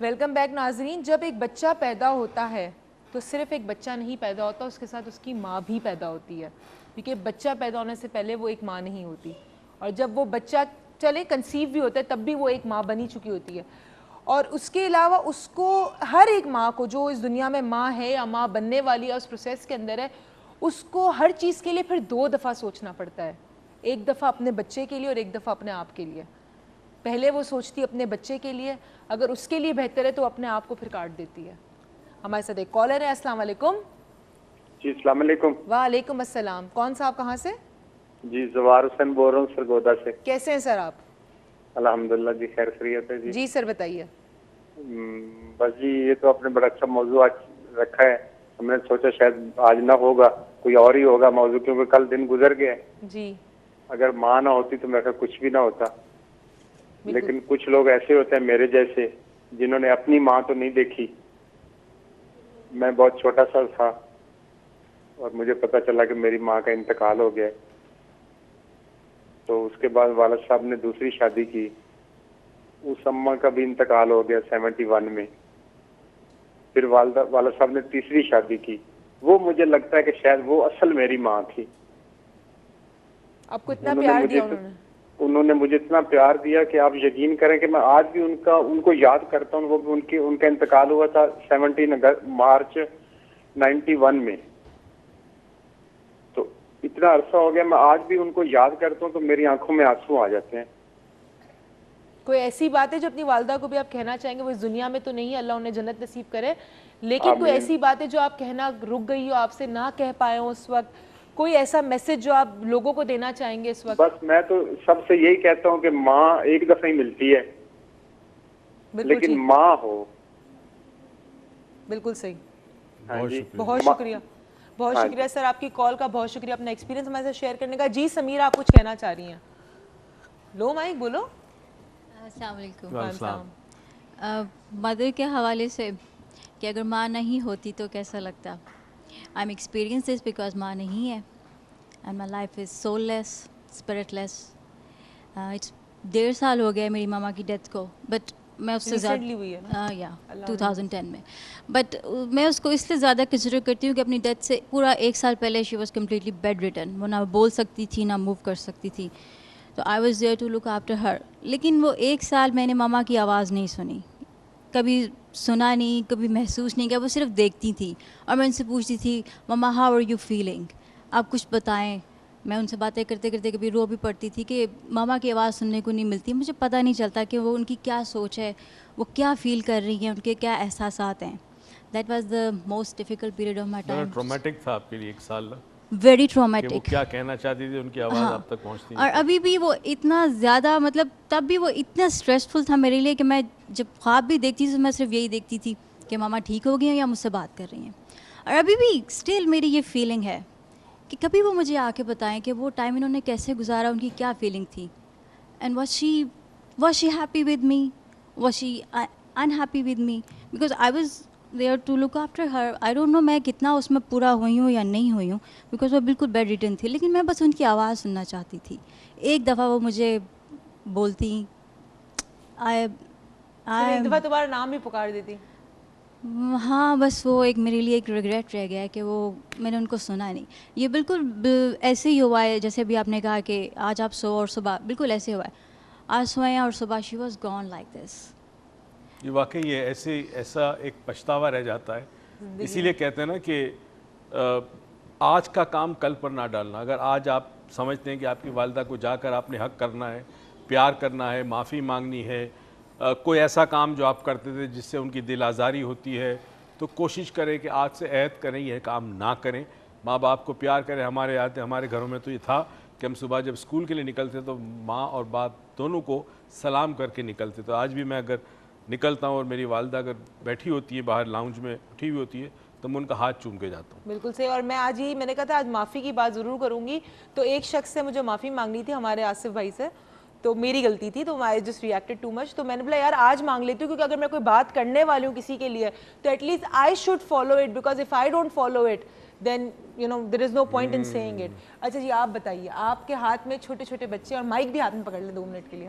Welcome back ناظرین. جب ایک بچہ پیدا ہوتا ہے تو صرف ایک بچہ نہیں پیدا ہوتا, اس کے ساتھ اس کی ماں بھی پیدا ہوتی ہے, کیونکہ بچہ پیدا ہونے سے پہلے وہ ایک ماں نہیں ہوتی, اور جب وہ بچہ چلے کنسیو بھی ہوتا ہے تب بھی وہ ایک ماں بنی چکی ہوتی ہے. اور اس کے علاوہ اس کو ہر ایک ماں کو جو اس دنیا میں ماں ہے یا ماں بننے والی ہے اس پروسیس کے اندر ہے, اس کو ہر چیز کے لیے پھر 2 دفعہ سوچنا پڑتا ہے. ایک دفعہ اپنے بچے کے لیے اور ایک دفعہ اپنے آپ کے لیے. پہلے وہ سوچتی ہے اپنے بچے کے لیے, اگر اس کے لیے بہتر ہے تو اپنے آپ کو پھر کاٹ دیتی ہے. ہمارے ساتھ ایک کالر ہے. السلام علیکم. جی السلام علیکم. وعلیکم السلام. کون صاحب, کہاں سے؟ جی زوار حسین بول رہا ہوں سرگودا سے. کیسے ہیں سر آپ؟ الحمدللہ جی خیر خیریت ہے. جی سر بتائیے. بس جی یہ تو آپ نے بڑا اچھا موضوع آج رکھا ہے. ہم نے سوچا شاید آج نہ ہوگا, کوئی اور ہی ہوگا موضوع, کیونکہ کل دن گزر گئے. جی اگر ماں نہ ہوتی تو میرے خیال کچھ بھی نہ ہوتا. لیکن کچھ لوگ ایسے ہوتے ہیں میرے جیسے جنہوں نے اپنی ماں تو نہیں دیکھی. میں بہت چھوٹا سا تھا اور مجھے پتہ چلا کہ میری ماں کا انتقال ہو گیا. تو اس کے بعد والد صاحب نے دوسری شادی کی. اس اماں کا بھی انتقال ہو گیا 71 میں. پھر والد صاحب نے تیسری شادی کی. وہ مجھے لگتا ہے کہ شاید وہ اصل میری ماں تھی. آپ کو اتنا پیار دیا انہوں نے مجھے اتنا پیار دیا کہ آپ یقین کریں کہ میں آج بھی ان کو یاد کرتا ہوں. وہ بھی ان کا انتقال ہوا تھا 17 مارچ 91 میں. تو اتنا عرصہ ہو گیا, میں آج بھی ان کو یاد کرتا ہوں تو میری آنکھوں میں آنسو آ جاتے ہیں. کوئی ایسی بات ہے جو اپنی والدہ کو بھی آپ کہنا چاہیں گے؟ وہ اس دنیا میں تو نہیں, اللہ انہیں جنت نصیب کرے, لیکن کوئی ایسی بات ہے جو آپ کہنا رک گئی ہو, آپ سے نہ کہہ پائے ہو اس وقت, کوئی ایسا میسج جو آپ لوگوں کو دینا چاہیں گے اس وقت؟ بس میں تو سب سے یہی کہتا ہوں کہ ماں ایک دفعہ ہی ملتی ہے, لیکن ماں ہو. بالکل صحیح. بہت شکریہ. بہت شکریہ سر, آپ کی کال کا بہت شکریہ, اپنا ایکسپیرینس ہمارے ساتھ شیئر کرنے کا. جی سمیر, آپ کچھ کہنا چاہ رہی ہیں؟ لو مائک بولو. السلام علیکم. مدر کے حوالے سے کہ اگر ماں نہیں ہوتی تو کیسا لگتا. I am experience this because ماں نہیں ہے, and my life is soulless, spiritless. 1.5 سال ہو گیا میری ماما کی ڈیتھ کو, بٹ میں اس سے زیادہ 2010 میں, بٹ میں اس کو اس لیے زیادہ کنسیڈر کرتی ہوں کہ اپنی ڈیتھ سے پورا 1 سال پہلے she was completely bedridden. وہ نہ بول سکتی تھی نہ موو کر سکتی تھی, تو I was there to look after her. لیکن وہ 1 سال میں نے ماما کی آواز نہیں سنی, کبھی سنا نہیں, کبھی محسوس نہیں کیا. وہ صرف دیکھتی تھی, اور میں ان سے پوچھتی تھی ماما ہاؤ آر یو فیلنگ, آپ کچھ بتائیں. میں ان سے باتیں کرتے کرتے کبھی رو بھی پڑتی تھی کہ ماما کی آواز سننے کو نہیں ملتی. مجھے پتہ نہیں چلتا کہ وہ ان کی کیا سوچ ہے, وہ کیا فیل کر رہی ہیں, ان کے کیا احساسات ہیں. That was the most difficult period of my time. Traumatic تھا آپ کے لیے 1 سال, ویری ٹرامیٹک. وہ کیا کہنا چاہتی تھی, ان کی آواز آپ تک پہنچتی نہیں. اور ابھی بھی وہ اتنا زیادہ, مطلب تب بھی وہ اتنا اسٹریسفل تھا میرے لیے کہ میں جب خواب بھی دیکھتی تھی تو میں صرف یہی دیکھتی تھی کہ ماما ٹھیک ہو گئی ہیں یا مجھ سے بات کر رہی ہیں. اور ابھی بھی اسٹل میری یہ فیلنگ ہے کہ کبھی وہ مجھے آ کے بتائیں کہ وہ ٹائم انہوں نے کیسے گزارا, ان کی کیا فیلنگ تھی. And was she happy with me, was she unhappy with me, because I was there to look after her. I don't know میں کتنا اس میں پورا ہوئی ہوں یا نہیں ہوئی ہوں, بیکاز وہ بالکل بیڈ ریٹن تھی, لیکن میں بس ان کی آواز سننا چاہتی تھی. ایک دفعہ وہ مجھے بولتی, ایک دفعہ تمہارا نام بھی پکار دیتی. ہاں, بس وہ ایک میرے لیے ایک ریگریٹ رہ گیا کہ وہ میں نے ان کو سنا نہیں. یہ بالکل ایسے ہی ہوا ہے جیسے ابھی آپ نے کہا کہ آج آپ سو اور صبح, بالکل ایسے ہوا ہے. آج سوئیں اور صبح she was gone like this. یہ واقعی ہے, ایسا ایک پچھتاوا رہ جاتا ہے. اسی لیے کہتے ہیں نا کہ آج کا کام کل پر نہ ڈالنا. اگر آج آپ سمجھتے ہیں کہ آپ کی والدہ کو جا کر آپ نے حق کرنا ہے, پیار کرنا ہے, معافی مانگنی ہے, کوئی ایسا کام جو آپ کرتے تھے جس سے ان کی دل آزاری ہوتی ہے, تو کوشش کریں کہ آج سے عہد کریں یہ کام نہ کریں. ماں باپ کو پیار کریں. ہمارے گھروں میں تو یہ تھا کہ ہم صبح جب اسکول کے لیے نکلتے تو ماں اور باپ دونوں کو سلام کر کے نکلتے. تو آج بھی میں اگر نکلتا ہوں اور میری والدہ اگر بیٹھی ہوتی ہے باہر لاؤنج میں اٹھی ہوئی ہوتی ہے تو میں ان کا ہاتھ چوم کے جاتا ہوں. بالکل صحیح. اور میں آج ہی, میں نے کہا تھا آج معافی کی بات ضرور کروں گی, تو ایک شخص سے مجھے معافی مانگنی تھی, ہمارے آصف بھائی سے, تو میری غلطی تھی, تو I just reacted too much. تو میں نے بولا یار آج مانگ لیتی ہوں, کیونکہ اگر میں کوئی بات کرنے والی ہوں کسی کے لیے تو at least I should follow it, because if I don't follow it then you know there is no point in seeing it. اچھا جی, آپ بتائیے, آپ کے ہاتھ میں چھوٹے چھوٹے بچے, اور مائک بھی ہاتھ میں پکڑ لیں 2 منٹ کے لیے.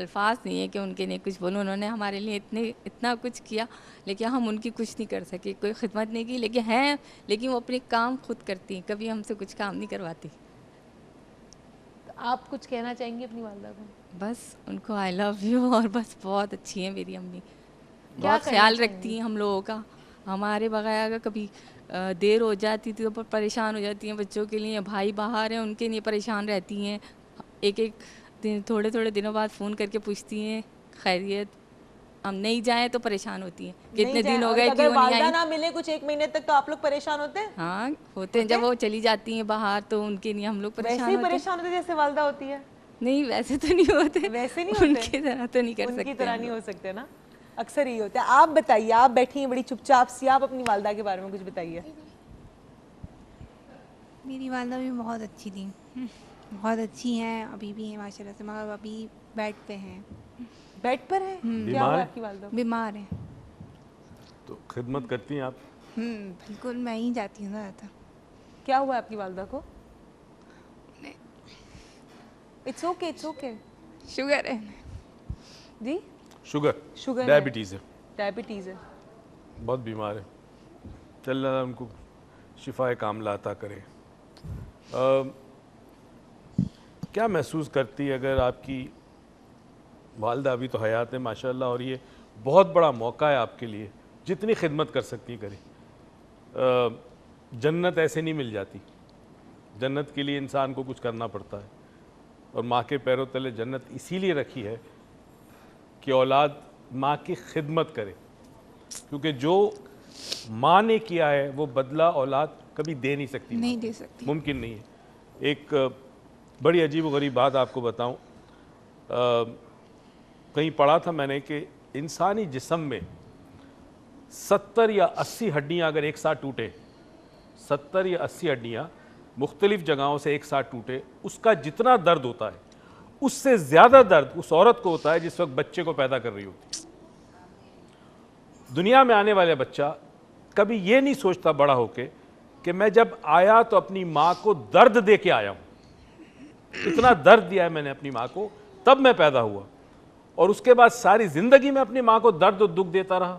الفاظ نہیں ہے کہ ان کے لیے کچھ بولوں. انہوں نے ہمارے لیے اتنا کچھ کیا, لیکن ہم ان کی کچھ نہیں کر سکے, کوئی خدمت نہیں کی. لیکن وہ اپنے کام خود کرتی ہیں, کبھی ہم سے کچھ کام نہیں کرواتی. آپ کچھ کہنا چاہیں گے اپنی والدہ کو؟ بس ان کو آئی لو یو, اور بس بہت اچھی ہیں میری امی, بہت خیال رکھتی ہیں ہم لوگوں کا. ہمارے بغیر اگر کبھی دیر ہو جاتی تھی تو پریشان ہو جاتی ہیں بچوں کے لیے. بھائی باہر ہیں, ان کے لیے پریشان رہتی ہیں. ایک دن تھوڑے دنوں بعد فون کر کے پوچھتی ہیں خیریت. ہم نہیں جائیں تو پریشان ہوتی ہیں, کتنے دن ہو گئے کیوں نہیں آئی. والدہ نہ ملے کچھ ایک مہینے تک تو آپ لوگ پریشان ہوتے ہیں؟ ہاں ہوتے ہیں, جب وہ چلی جاتی ہیں باہر تو ان کے لیے ہم لوگ ویسے ہی پریشان ہوتے جیسے والدہ ہوتی ہے؟ نہیں ویسے تو نہیں ہوتے, ویسے نہیں ان ہوتے, کی طرح تو نہیں کر سکتے, ان کی طرح نہیں ہو سکتے نا, اکثر ہی ہوتا ہے. آپ بتائیے, آپ بیٹھی ہیں بڑی چپ چاپ سی, آپ اپنی والدہ کے بارے میں کچھ بتائیے. میری والدہ بھی بہت اچھی تھیں, بہت اچھی ہیں, ابھی بھی ہیں ماشاء اللہ سے, مگر ابھی بیڈ پہ ہیں. بیڈ پر ہیں؟ کیا ہوا آپ کی والدہ کو؟ بیمار ہیں. تو خدمت کرتی ہیں آپ؟ بالکل, میں ہی جاتی ہوں زیادہ تر. کیا ہوا آپ کی والدہ کو؟ It's okay, it's okay. Sugar ہے جی, شوگر, ڈائبٹیز ہے. ڈائبٹیز ہے, بہت بیمار ہے. چل اللہ ان کو شفا کاملہ عطا کرے. کیا محسوس کرتی ہے اگر آپ کی والدہ ابھی تو حیات ہے ماشاء اللہ, اور یہ بہت بڑا موقع ہے آپ کے لیے, جتنی خدمت کر سکتی کریں. جنت ایسے نہیں مل جاتی, جنت کے لیے انسان کو کچھ کرنا پڑتا ہے, اور ماں کے پیروں تلے جنت اسی لیے رکھی ہے کہ اولاد ماں کی خدمت کرے, کیونکہ جو ماں نے کیا ہے وہ بدلہ اولاد کبھی دے نہیں سکتی, نہیں دے سکتی, ممکن نہیں ہے. ایک بڑی عجیب و غریب بات آپ کو بتاؤں, کہیں پڑھا تھا میں نے کہ انسانی جسم میں 70 یا 80 ہڈیاں اگر ایک ساتھ ٹوٹے, 70 یا 80 ہڈیاں مختلف جگہوں سے ایک ساتھ ٹوٹے, اس کا جتنا درد ہوتا ہے اس سے زیادہ درد اس عورت کو ہوتا ہے جس وقت بچے کو پیدا کر رہی ہوتی. دنیا میں آنے والے بچہ کبھی یہ نہیں سوچتا بڑا ہو کے کہ میں جب آیا تو اپنی ماں کو درد دے کے آیا ہوں, اتنا درد دیا ہے میں نے اپنی ماں کو, تب میں پیدا ہوا, اور اس کے بعد ساری زندگی میں اپنی ماں کو درد و دکھ دیتا رہا.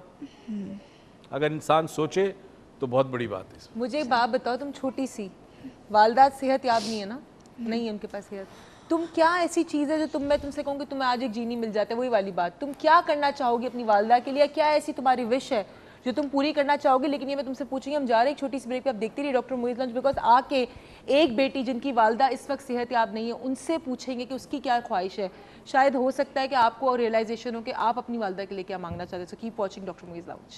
اگر انسان سوچے تو بہت بڑی بات ہے. مجھے ایک بات بتاؤ, تم چھوٹی سی, والدہ صحت یاب نہیں ہے نا, نہیں ہے ان کے پاس صحت, تم کیا ایسی چیز ہے جو میں تم سے کہوں کہ تمہیں آج ایک جینی مل جاتا ہے, وہی والی بات, تم کیا کرنا چاہو گی اپنی والدہ کے لیے, کیا ایسی تمہاری وش ہے جو تم پوری کرنا چاہو گے؟ لیکن یہ میں تم سے پوچھوں گی, ہم جا رہے ہیں ایک چھوٹی سی بریک پہ, آپ دیکھتے رہیے ڈاکٹر معیز لنچ, بیکاز آ کے ایک بیٹی جن کی والدہ اس وقت صحت یاب نہیں ہے, ان سے پوچھیں گے کہ اس کی کیا خواہش ہے. شاید ہو سکتا ہے کہ آپ کو ریئلائزیشن ہو کہ آپ اپنی والدہ کے لیے کیا مانگنا چاہتے ہیں. سو کیپ واچنگ ڈاکٹر معیز لنچ.